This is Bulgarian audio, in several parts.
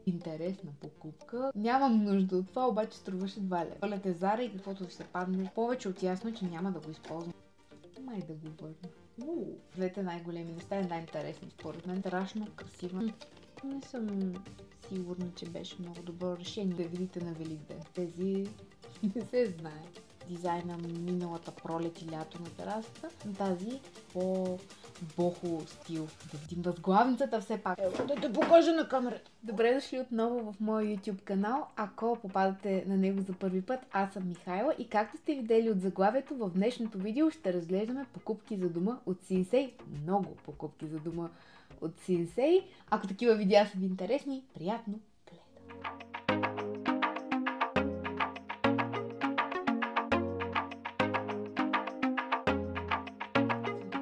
Интересна покупка. Нямам нужда от това, обаче струваше 2 лева. Волете Зара и каквото ви се падне. Повече от ясно, че няма да го използвам. Май да го върна. Двете най-големи неща и най-интересни според мен. Страшно красива. Не съм сигурна, че беше много добро решение да видите на Великден. Тези не се знае. Дизайна миналата пролет и лято на терасата. Тази по-бохо стил. Да видим възглавницата все пак. Да те покажа на камерата. Добре дошли отново в моя YouTube канал. Ако попадате на него за първи път, аз съм Михайла и както сте видели от заглавието, в днешното видео ще разглеждаме покупки за дома от Синсей. Много покупки за дома от Синсей. Ако такива видеа са ви интересни, приятно гледане!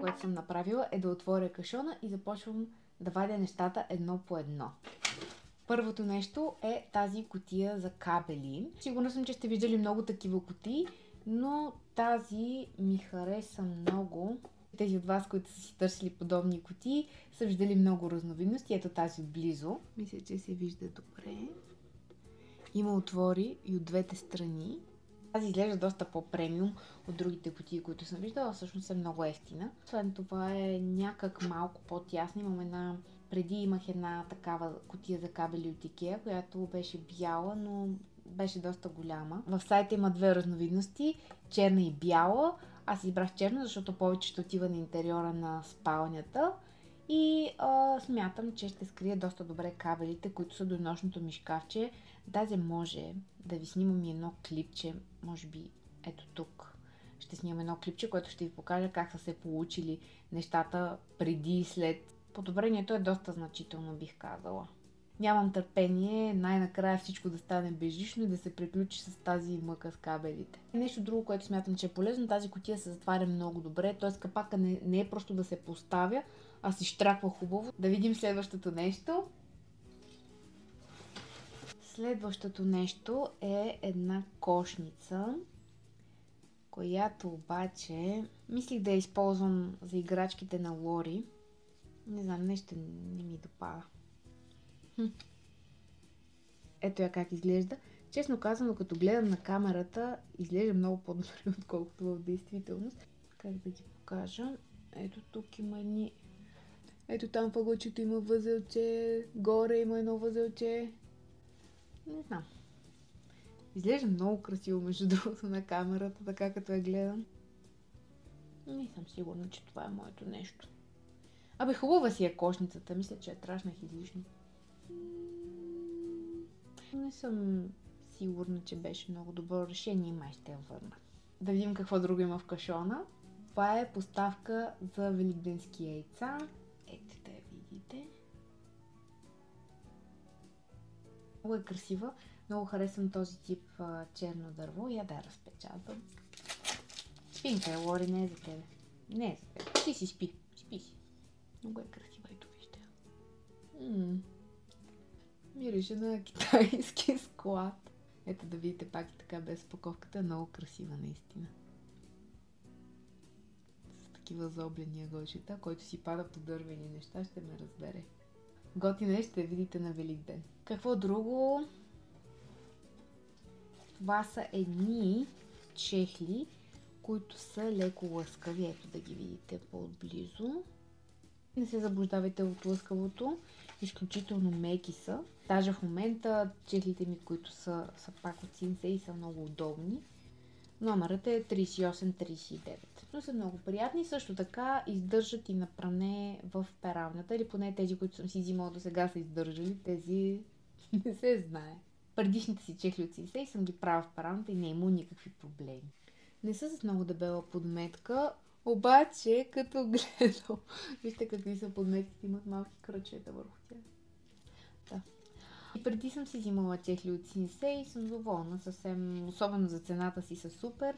Което съм направила е да отворя кашона и започвам да вадя нещата едно по едно. Първото нещо е тази кутия за кабели. Сигурна съм, че сте виждали много такива кутии, но тази ми хареса много. Тези от вас, които са си търсили подобни кутии, са виждали много разновидности. Ето тази отблизо. Мисля, че се вижда добре. Има отвори и от двете страни. Тази изглежда доста по-премиум от другите кутии, които съм виждала. Всъщност е много ефтина. Освен това е някак малко по-тясна. Преди имах една такава кутия за кабели от IKEA, която беше бяла, но беше доста голяма. В сайта има две разновидности. Черна и бяла. Аз избрах черна, защото повече ще отива на интериора на спалнята. И смятам, че ще скрия доста добре кабелите, които са до нощното ми шкафче. Даже може да ви снимам и едно клипче, може би ето тук. Ще снимам едно клипче, което ще ви покажа как са се получили нещата преди и след. Подобрението е доста значително, бих казала. Нямам търпение най-накрая всичко да стане безжично и да се приключи с тази мъка с кабелите. И нещо друго, което смятам, че е полезно, тази кутия се затваря много добре, т.е. капака не е просто да се поставя, а си щраква хубаво. Да видим следващото нещо. Следващото нещо е една кошница, която обаче мислих да я използвам за играчките на Лори. Не знам, нещо не ми допада. Ето я как изглежда. Честно казано, като гледам на камерата, изглежда много по-добре, отколкото в действителност. Как да ги покажа? Ето тук има едни... Ето там в ъгълчето има възелче, горе има едно възелче. Не знам. Изглежда много красиво, между другото, на камерата, така като я гледам. Не съм сигурна, че това е моето нещо. Абе, хубава си е кошницата. Мисля, че я трашнах излишно. Не съм сигурна, че беше много добро решение. Май ще я върна. Да видим какво друго има в кашона. Това е поставка за великденски яйца. Ето да я видите. Много е красива. Много харесвам този тип черно дърво. Я да я разпечатам. Спинка е, Лори, не е за тебе. Не е за тебе. Ти си спи. Спи си. Много е красива, ето вижте. Мирише на китайски склад. Ето да видите пак и така без паковката. Много красива наистина. С такива заоблени ъгълчета, който си пада по дървени неща, ще ме разбере. Готине ще видите на Великден. Какво друго? Това са едни чехли, които са леко лъскави. Ето да ги видите по-отблизо. Не се заблуждавайте от лъскавото. Изключително меки са. Даже в момента чехлите ми, които са пак от Синсей, са много удобни. Номерът е 3839. Но са много приятни. Също така издържат и на пране в пералнята. Или поне тези, които съм си взимала до сега, са издържали. Тези не се знае. Предишните си чехли от Синсей съм ги правила в пералнята и не е имало никакви проблеми. Не са с много дебела подметка. Обаче, като гледам, вижте какви са подметките, имат малки кръчета върху тях. Да. И преди съм си взимала чехли от Синсей и съм доволна съвсем, особено за цената си са супер.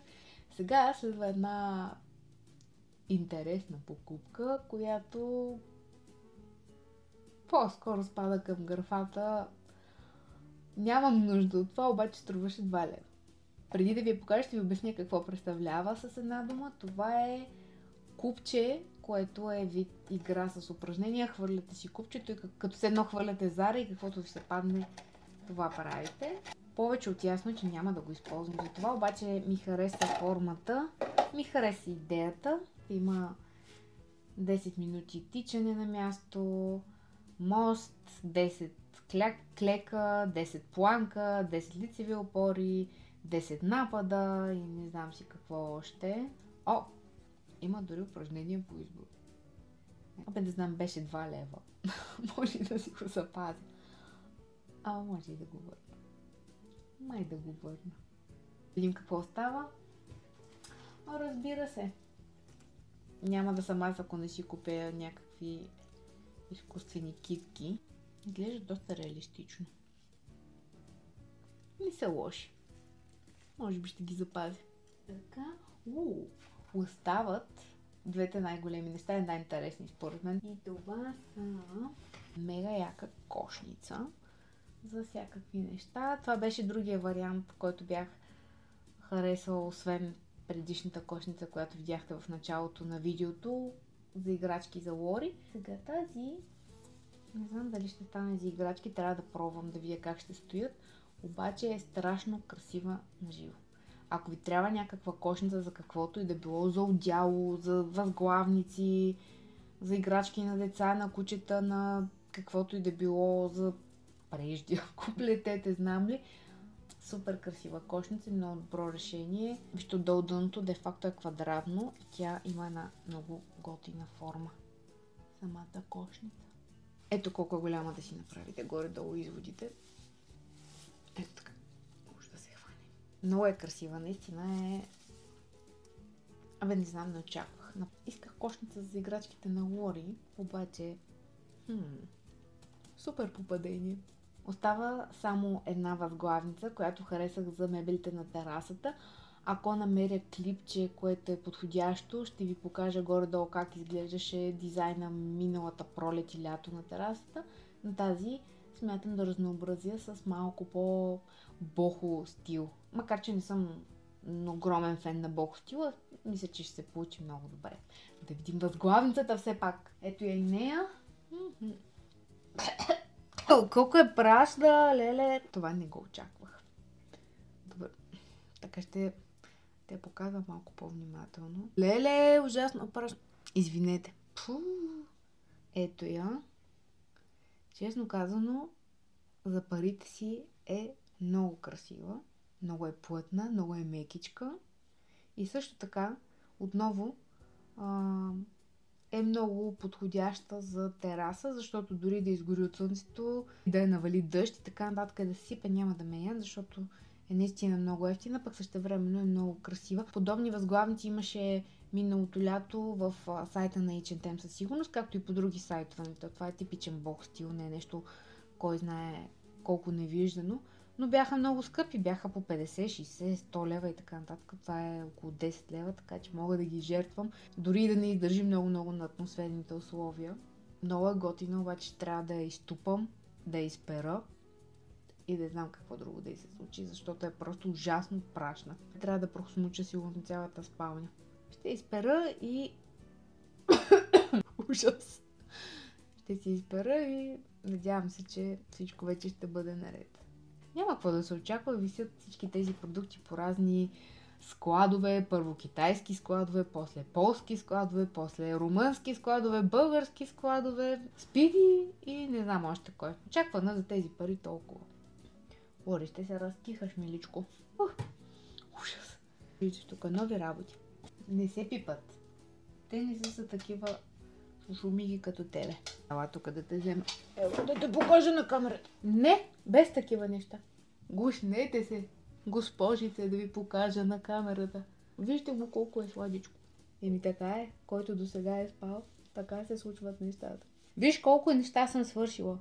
Сега следва една интересна покупка, която по-скоро спада към графата. Нямам нужда от това, обаче струваше 2 лева. Преди да ви я покажа, ще ви обясня какво представлява с една дума. Това е купче което е вид игра с упражнения. Хвърляте си купчето и като се едно хвърляте зара и каквото ви се падне, това правите. Повече от ясно, че няма да го използвам за това, обаче ми хареса формата, ми хареса идеята. Има 10 минути тичане на място, мост, 10 клека, 10 планка, 10 лицеви опори, 10 напада и не знам си какво още. О, има дори упражнение по избор. Абе, не знам, беше 2 лева. Може да си го запазя. Ама може и да го върна. Май да го върна. Видим какво става. Разбира се. Няма да съм аз, ако не си купя някакви изкуствени китки. Изглежда доста реалистично. Не са лоши. Може би ще ги запазя. Така. Остават двете най-големи неща и най-интересни според мен. И това са мега яка кошница за всякакви неща. Това беше другия вариант, който бях харесала, освен предишната кошница, която видяхте в началото на видеото за играчки за Лори. Сега тази, не знам дали ще стане за играчки, трябва да пробвам да видя как ще стоят, обаче е страшно красива на живо. Ако ви трябва някаква кошница за каквото и да било, за одяло, за възглавници, за играчки на деца, на кучета, на каквото и да било, за прежди, ако плетете, знам ли. Супер красива кошница, много добро решение. Вижте, отдолу дъното де-факто е квадратно и тя има една много готина форма. Самата кошница. Ето колко е голяма да си направите горе-долу изводите. Ето така. Може да се хване. Много е красива, наистина е... Абе, не знам, не очаквах. Исках кошница за играчките на Лори, обаче... Супер попадение. Остава само една възглавница, която харесах за мебелите на терасата. Ако намеря клипче, което е подходящо, ще ви покажа горе-долу как изглеждаше дизайна миналата пролет и лято на терасата. На тази смятам да разнообразя с малко по-бохо стил. Макар че не съм огромен фен на бохо стила, мисля, че ще се получи много добре. Да видим възглавницата все пак. Ето я и нея. Колко е прашна, леле! Това не го очаквах. Добре. Така ще те показвам малко по-внимателно. Леле, ужасно прашна. Извинете. Ето я. Честно казано, за парите си е много красива. Много е плътна, много е мекичка. И също така, отново, е много подходяща за тераса, защото дори да изгори от слънцето, да я навали дъжд и така нататък да сипе, няма да ме яд, защото е наистина много ефтина, пък същевременно е много красива. Подобни възглавници имаше миналото лято в сайта на H&M със сигурност, както и по други сайтове. Това е типичен бог стил, не е нещо, кой знае колко невиждано. Но бяха много скъпи, бяха по 50, 60, 100 лева и така нататък. Това е около 10 лева, така че мога да ги жертвам. Дори да не издържи много на атмосферните условия. Много е готина, обаче трябва да я изтупам, да я изпера и да знам какво друго да й се случи, защото е просто ужасно прашна. Трябва да просмуча сигурно цялата спалня. Ще изпера и... Ужас! Ще си изпера и надявам се, че всичко вече ще бъде наред. Няма какво да се очаква, висят всички тези продукти по разни складове, първо китайски складове, после полски складове, после румънски складове, български складове, спиди и не знам още кой. Очаквана за тези пари толкова. Лори, ще се разтихаш, миличко. Ужас. Виждаш тук нови работи. Не се пипат. Те не са за такива шумиги като тебе. Ела тук да те взема. Ела да те покажа на камерата. Не, без такива неща. Гушнете се, госпожице, да ви покажа на камерата. Вижте го колко е сладичко. Еми така е, който до сега е спал, така се случват нещата. Виж колко неща съм свършила.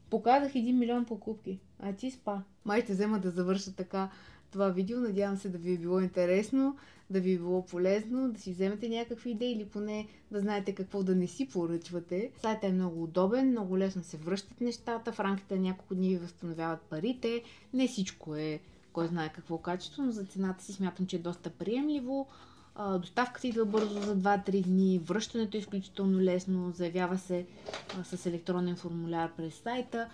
Показах 1 милион покупки, а ти спа. Май ще взема да завърша така това видео. Надявам се да ви е било интересно, да ви е било полезно, да си вземете някакви идеи или поне да знаете какво да не си поръчвате. Сайтът е много удобен, много лесно се връщат нещата, в рамките на няколко дни ви възстановяват парите. Не всичко е кой знае какво качество, но за цената си смятам, че е доста приемливо. Доставката идва бързо за 2-3 дни, връщането е изключително лесно, заявява се с електронен формуляр през сайта,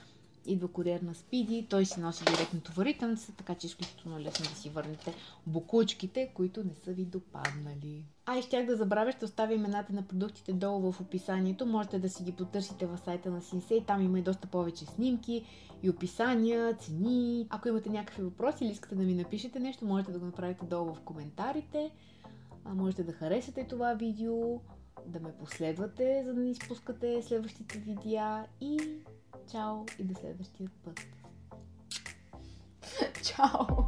идва куриер на Speedy, той си носи директно товарителницата, така че е изключително лесно да си върнете бокучките, които не са ви допаднали. И щях да забравя, ще оставя имената на продуктите долу в описанието. Можете да си ги потърсите в сайта на Sensei, там има и доста повече снимки и описания, цени. Ако имате някакви въпроси или искате да ми напишете нещо, можете да го направите долу в коментарите. Можете да харесате това видео, да ме последвате, за да не изпускате следващите видеа и чао и до следващия път. Чао!